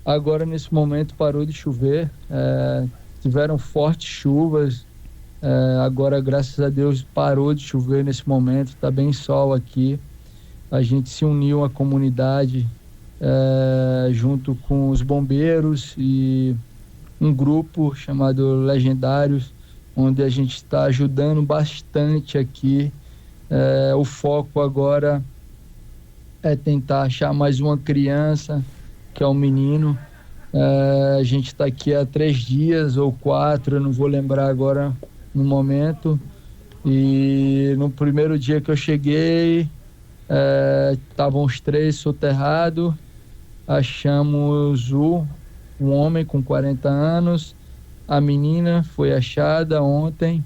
Agora, nesse momento, parou de chover. Tiveram fortes chuvas. Agora, graças a Deus, parou de chover nesse momento. Está bem sol aqui. A gente se uniu à comunidade junto com os bombeiros e um grupo chamado Legendários, onde a gente está ajudando bastante aqui. O foco agora é tentar achar mais uma criança, que é um menino. A gente está aqui há 3 dias ou 4, eu não vou lembrar agora no momento. E no primeiro dia que eu cheguei, estavam os 3 soterrados. Achamos um homem com 40 anos. A menina foi achada ontem.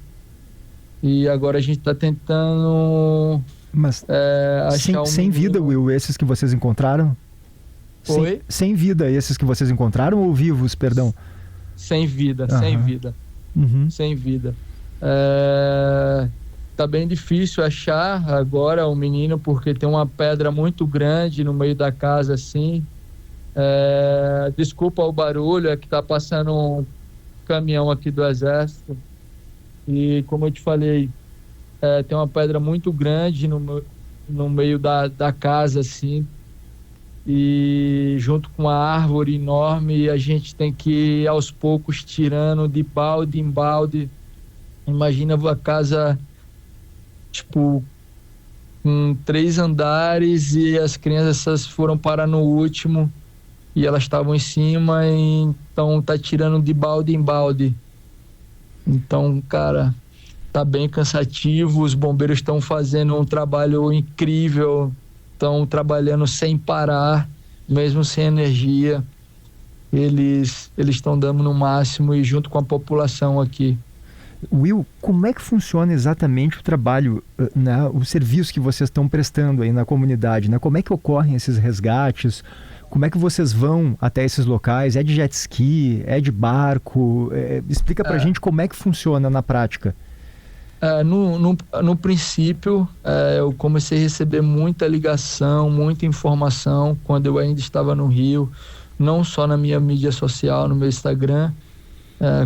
E agora a gente está tentando Mas achar sem vida, Will, esses que vocês encontraram? Oi? Sem vida, esses que vocês encontraram ou vivos, perdão? Sem vida, sem vida. Sem vida. Tá bem difícil achar agora o menino, porque tem uma pedra muito grande no meio da casa, assim. Desculpa o barulho, é que tá passando um caminhão aqui do exército. E como eu te falei, tem uma pedra muito grande no meio da casa, assim. E junto com uma árvore enorme, a gente tem que ir aos poucos tirando de balde em balde. Imagina a casa, tipo, com 3 andares e as crianças foram parar no último e elas estavam em cima, então tá tirando de balde em balde. Então, cara, tá bem cansativo. Os bombeiros estão fazendo um trabalho incrível, estão trabalhando sem parar, mesmo sem energia. Eles estão dando no máximo e junto com a população aqui. Will, como é que funciona exatamente o trabalho, né, o serviço que vocês estão prestando aí na comunidade, né? Como é que ocorrem esses resgates? Como é que vocês vão até esses locais? É de jet ski? É de barco? Explica pra gente como é que funciona na prática. No princípio, eu comecei a receber muita ligação, muita informação quando eu ainda estava no Rio, não só na minha mídia social, no meu Instagram,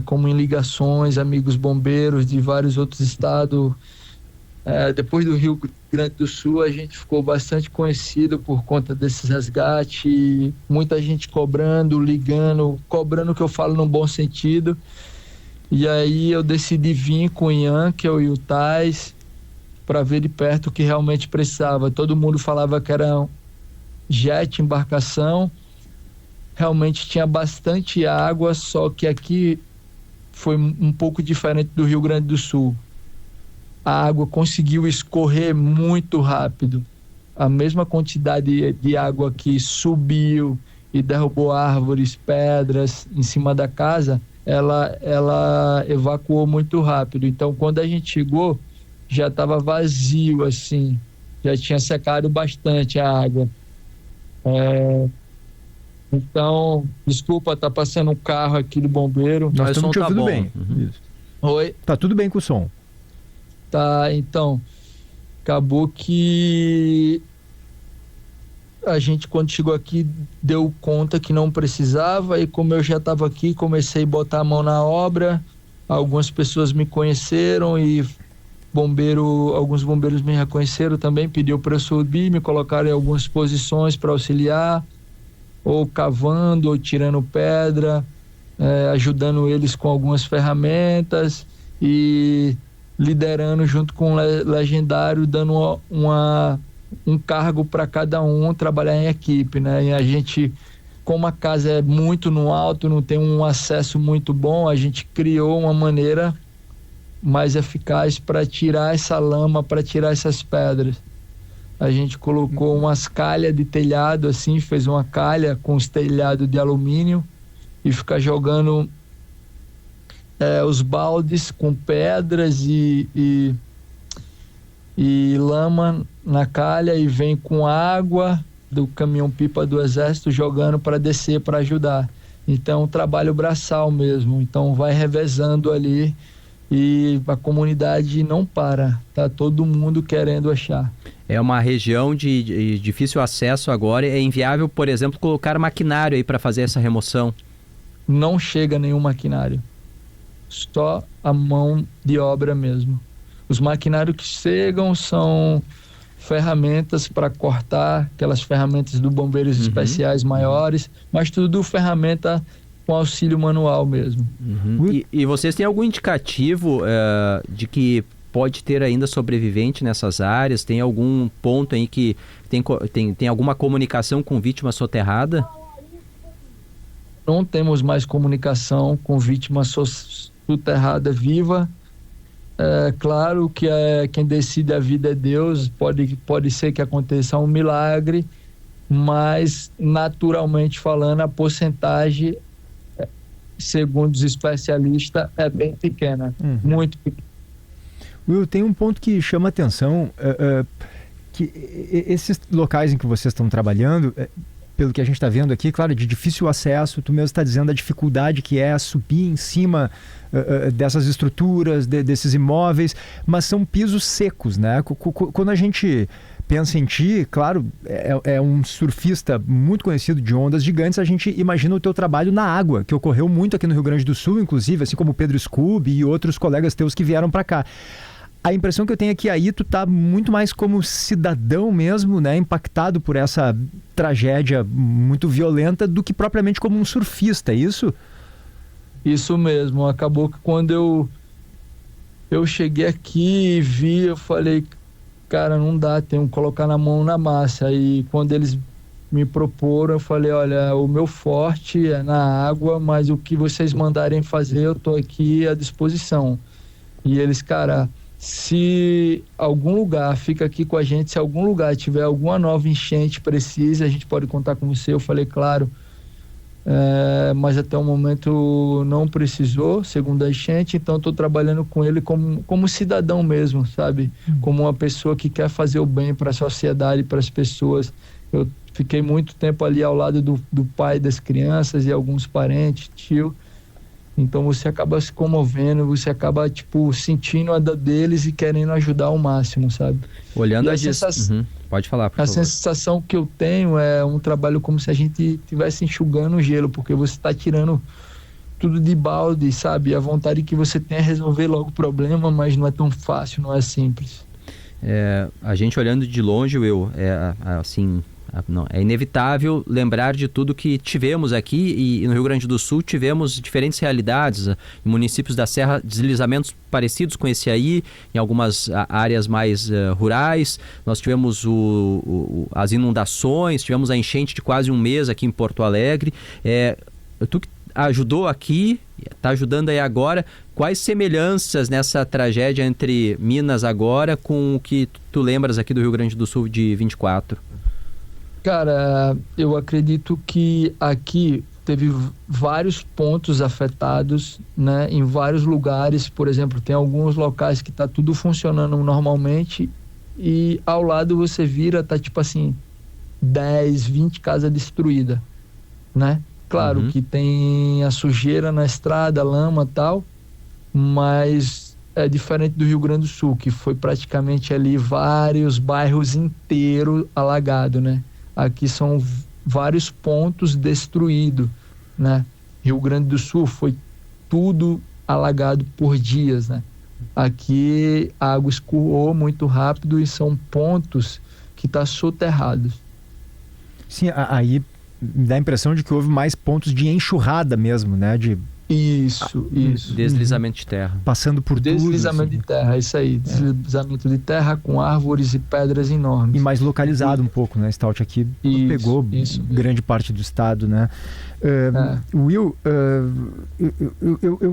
como em ligações, amigos bombeiros de vários outros estados. Depois do Rio Grande do Sul, a gente ficou bastante conhecido por conta desses resgates, muita gente cobrando, ligando, cobrando, que eu falo num bom sentido. E aí eu decidi vir com o Ian, que é o Yutais, para ver de perto o que realmente precisava. Todo mundo falava que era jet, embarcação. Realmente tinha bastante água, só que aqui foi um pouco diferente do Rio Grande do Sul. A água conseguiu escorrer muito rápido. A mesma quantidade de água que subiu e derrubou árvores, pedras em cima da casa, ela evacuou muito rápido. Então, quando a gente chegou, já estava vazio, assim, já tinha secado bastante a água. Então, desculpa, tá passando um carro aqui do bombeiro. Nós estamos te ouvindo bem. Isso. Oi? Tá tudo bem com o som. Tá, então, acabou que a gente, quando chegou aqui, deu conta que não precisava, e como eu já estava aqui, comecei a botar a mão na obra. Algumas pessoas me conheceram e alguns bombeiros me reconheceram também, pediu para eu subir, me colocaram em algumas posições para auxiliar, ou cavando, ou tirando pedra, ajudando eles com algumas ferramentas e liderando junto com o Legendário, dando um cargo para cada um trabalhar em equipe, né? E a gente, como a casa é muito no alto, não tem um acesso muito bom, a gente criou uma maneira mais eficaz para tirar essa lama, para tirar essas pedras. A gente colocou umas calhas de telhado, assim, fez uma calha com os telhados de alumínio e fica jogando os baldes com pedras e lama na calha, e vem com água do caminhão-pipa do Exército jogando para descer, para ajudar. Então, trabalho braçal mesmo. Então, vai revezando ali e a comunidade não para, tá todo mundo querendo achar. É uma região de difícil acesso agora, é inviável, por exemplo, colocar maquinário aí para fazer essa remoção. Não chega nenhum maquinário, só a mão de obra mesmo. Os maquinários que chegam são ferramentas para cortar, aquelas ferramentas do bombeiros especiais maiores, mas tudo ferramenta com auxílio manual mesmo. E vocês têm algum indicativo de que pode ter ainda sobrevivente nessas áreas? Tem algum ponto aí que tem alguma comunicação com vítima soterrada? Não temos mais comunicação com vítima soterrada viva. É claro que quem decide a vida é Deus, pode ser que aconteça um milagre, mas naturalmente falando, a porcentagem, segundo os especialistas, é bem pequena, muito pequena. Will, tem um ponto que chama atenção, que esses locais em que vocês estão trabalhando, pelo que a gente está vendo aqui, claro, de difícil acesso, tu mesmo está dizendo a dificuldade que é subir em cima dessas estruturas, desses imóveis, mas são pisos secos, né? Quando a gente pensa em ti, claro, é um surfista muito conhecido de ondas gigantes, a gente imagina o teu trabalho na água, que ocorreu muito aqui no Rio Grande do Sul, inclusive, assim como o Pedro Scooby e outros colegas teus que vieram para cá. A impressão que eu tenho é que aí tu tá muito mais como cidadão mesmo, né, impactado por essa tragédia muito violenta, do que propriamente como um surfista, é isso? Isso mesmo. Acabou que quando eu cheguei aqui e vi, eu falei, cara, não dá, tenho que colocar na mão na massa. E quando eles me proporam, eu falei, olha, o meu forte é na água, mas o que vocês mandarem fazer, eu tô aqui à disposição. E eles, cara, se algum lugar, fica aqui com a gente, se algum lugar tiver alguma nova enchente precisa, a gente pode contar com você. Eu falei, claro, mas até o momento não precisou, segundo a enchente, então estou trabalhando com ele como cidadão mesmo, sabe? Como uma pessoa que quer fazer o bem para a sociedade, para as pessoas. Eu fiquei muito tempo ali ao lado do pai das crianças e alguns parentes, tio. Então você acaba se comovendo, você acaba sentindo a dor deles e querendo ajudar ao máximo, sabe? Olhando Pode falar, por favor. A sensação que eu tenho é um trabalho como se a gente estivesse enxugando o gelo, porque você está tirando tudo de balde, sabe? A vontade que você tem é resolver logo o problema, mas não é tão fácil, não é simples. A gente olhando de longe, Will, é inevitável lembrar de tudo que tivemos aqui, e no Rio Grande do Sul tivemos diferentes realidades, em municípios da Serra, deslizamentos parecidos com esse aí, em algumas áreas mais rurais. Nós tivemos as inundações, tivemos a enchente de quase um mês aqui em Porto Alegre. Tu que ajudou aqui, está ajudando aí agora, quais semelhanças nessa tragédia entre Minas agora com o que tu lembras aqui do Rio Grande do Sul de 24? Cara, eu acredito que aqui teve vários pontos afetados, né? Em vários lugares, por exemplo, tem alguns locais que tá tudo funcionando normalmente e ao lado você vira, tá 10, 20 casas destruídas, né? Claro que tem a sujeira na estrada, lama e tal, mas é diferente do Rio Grande do Sul, que foi praticamente ali vários bairros inteiros alagados, né? Aqui são vários pontos destruídos, né? Rio Grande do Sul foi tudo alagado por dias, né? Aqui a água escoou muito rápido e são pontos que estão soterrados. Sim, aí dá a impressão de que houve mais pontos de enxurrada mesmo, né? Isso. Deslizamento de terra. Passando por tudo. Deslizamento de terra, isso aí. Deslizamento de terra com árvores e pedras enormes. E mais localizado um pouco, né? Stout aqui pegou grande parte do estado, né? Will,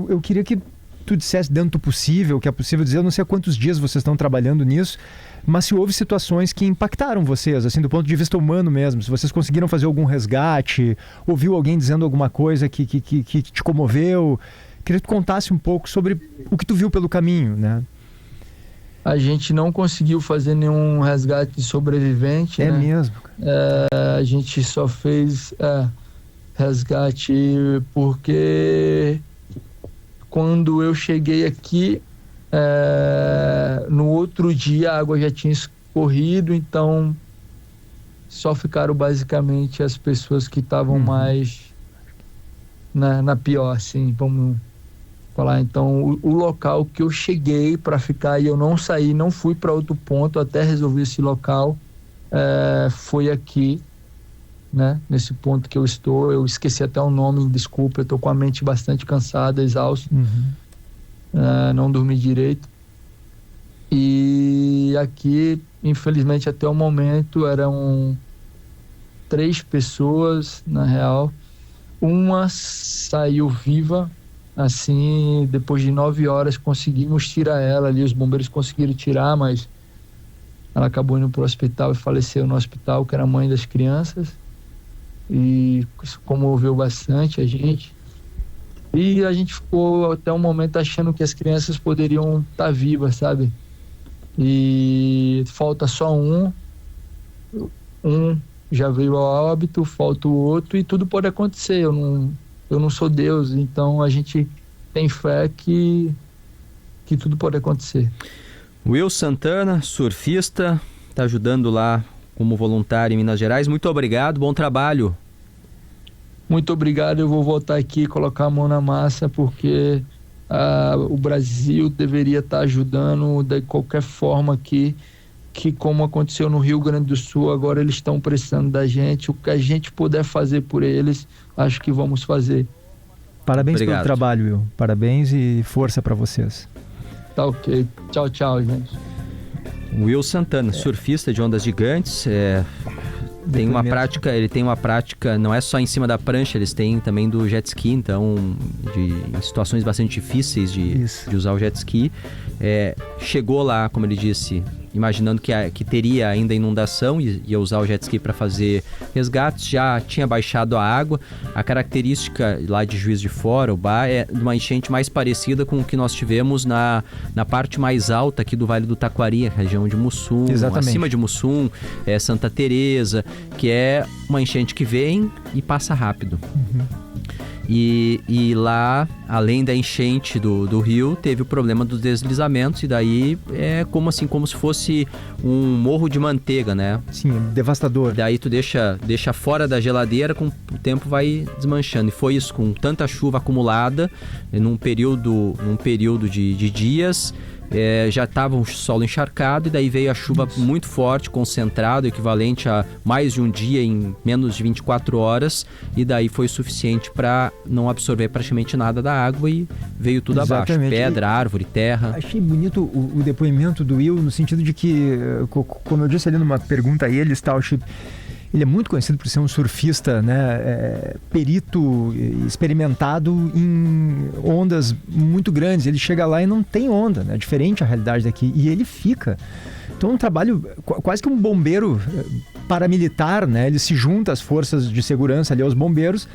eu queria que tu dissesse dentro do possível, que é possível dizer, eu não sei há quantos dias vocês estão trabalhando nisso, mas se houve situações que impactaram vocês, assim, do ponto de vista humano mesmo, se vocês conseguiram fazer algum resgate, ouviu alguém dizendo alguma coisa que te comoveu, queria que tu contasse um pouco sobre o que tu viu pelo caminho, né? A gente não conseguiu fazer nenhum resgate de sobrevivente, né? Mesmo? A gente só fez resgate porque quando eu cheguei aqui, No outro dia a água já tinha escorrido, então só ficaram basicamente as pessoas que estavam mais na pior, assim, vamos falar. Então o local que eu cheguei para ficar e eu não saí, não fui para outro ponto até resolver esse local, foi aqui, né? Nesse ponto que eu estou. Eu esqueci até o nome, desculpa, eu estou com a mente bastante cansada, exausto, não dormi direito. E aqui, infelizmente, até o momento eram 3 pessoas, na real. Uma saiu viva, assim, depois de 9 horas conseguimos tirar ela ali, os bombeiros conseguiram tirar, mas ela acabou indo para o hospital e faleceu no hospital, que era a mãe das crianças, e isso comoveu bastante a gente. E a gente ficou até o momento achando que as crianças poderiam estar vivas, sabe? E falta só um já veio ao óbito, falta o outro, e tudo pode acontecer. Eu não sou Deus, então a gente tem fé que tudo pode acontecer. Will Santana, surfista, está ajudando lá como voluntário em Minas Gerais. Muito obrigado, bom trabalho. Muito obrigado, eu vou voltar aqui e colocar a mão na massa, porque o Brasil deveria estar ajudando de qualquer forma aqui, que como aconteceu no Rio Grande do Sul, agora eles estão precisando da gente. O que a gente puder fazer por eles, acho que vamos fazer. Parabéns Obrigado. pelo trabalho, Will. Parabéns e força para vocês. Tá ok. Tchau, tchau, gente. Will Santana, surfista de ondas gigantes, ele tem uma prática, não é só em cima da prancha, eles têm também do jet ski, então em situações bastante difíceis de usar o jet ski. Chegou lá, como ele disse, imaginando que teria ainda inundação e ia usar o jet ski para fazer resgates, já tinha baixado a água. A característica lá de Juiz de Fora, o Bar, é uma enchente mais parecida com o que nós tivemos na parte mais alta aqui do Vale do Taquari, a região de Mussum, acima de Mussum, Santa Teresa, que é uma enchente que vem e passa rápido. E lá, além da enchente do rio, teve o problema dos deslizamentos, e daí é como se fosse um morro de manteiga, né? Sim, devastador. Daí tu deixa fora da geladeira, com o tempo vai desmanchando. E foi isso, com tanta chuva acumulada, num período de dias, já estava um solo encharcado, e daí veio a chuva muito forte, concentrada, equivalente a mais de um dia em menos de 24 horas, e daí foi suficiente para não absorver praticamente nada da água e veio tudo abaixo, pedra, árvore, terra. Achei bonito o depoimento do Will, no sentido de que, como eu disse ali numa pergunta a ele, Stauch, ele é muito conhecido por ser um surfista, né, perito, experimentado em ondas muito grandes. Ele chega lá e não tem onda, né, diferente a realidade daqui, e ele fica. Então é um trabalho quase que um bombeiro paramilitar, né? Ele se junta às forças de segurança ali, aos bombeiros,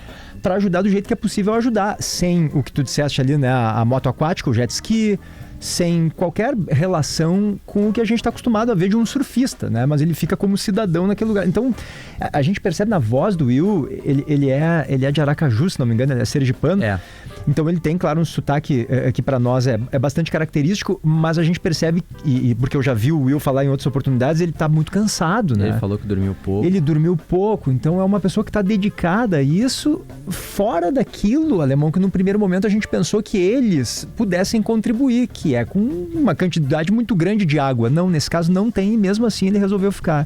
para ajudar do jeito que é possível ajudar, sem o que tu disseste ali, né, a moto aquática, o jet ski, sem qualquer relação com o que a gente está acostumado a ver de um surfista, né? Mas ele fica como cidadão naquele lugar. Então, a gente percebe na voz do Will, ele é de Aracaju, se não me engano, ele é sergipano. Então ele tem, claro, um sotaque que para nós é bastante característico, mas a gente percebe, porque eu já vi o Will falar em outras oportunidades, ele está muito cansado, né? Ele falou que dormiu pouco. Ele dormiu pouco, então é uma pessoa que está dedicada a isso, fora daquilo, Alemão, que no primeiro momento a gente pensou que eles pudessem contribuir, que é com uma quantidade muito grande de água. Não, nesse caso não tem, e mesmo assim ele resolveu ficar.